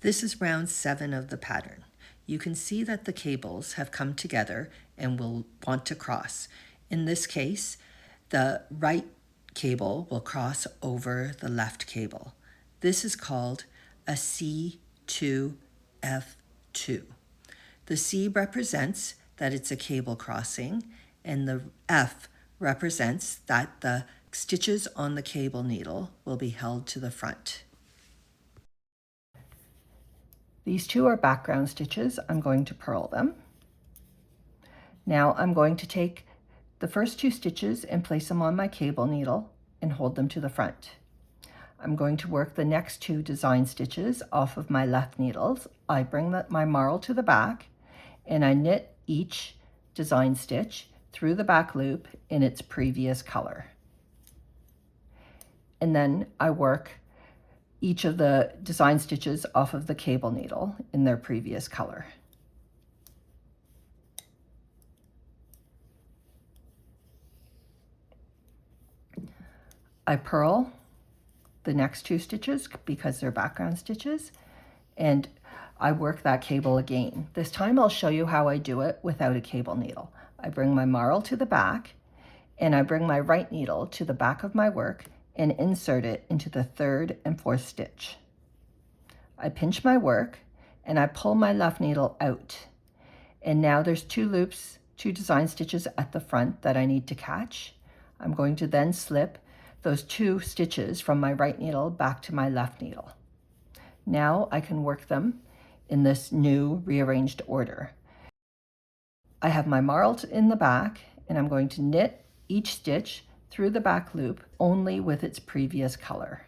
This is round 7 of the pattern. You can see that the cables have come together and will want to cross. In this case, the right cable will cross over the left cable. This is called a C2F2. The C represents that it's a cable crossing, and the F represents that the stitches on the cable needle will be held to the front. These two are background stitches. I'm going to purl them. Now I'm going to take the first 2 stitches and place them on my cable needle and hold them to the front. I'm going to work the next 2 design stitches off of my left needles. I bring my marl to the back and I knit each design stitch through the back loop in its previous color. And then I work each of the design stitches off of the cable needle in their previous color. I purl the next 2 stitches because they're background stitches, and I work that cable again. This time I'll show you how I do it without a cable needle. I bring my marl to the back and I bring my right needle to the back of my work and insert it into the 3rd and 4th stitch. I pinch my work and I pull my left needle out. And now there's 2 loops, 2 design stitches at the front that I need to catch. I'm going to then slip those 2 stitches from my right needle back to my left needle. Now I can work them in this new rearranged order. I have my marl in the back and I'm going to knit each stitch through the back loop only with its previous color.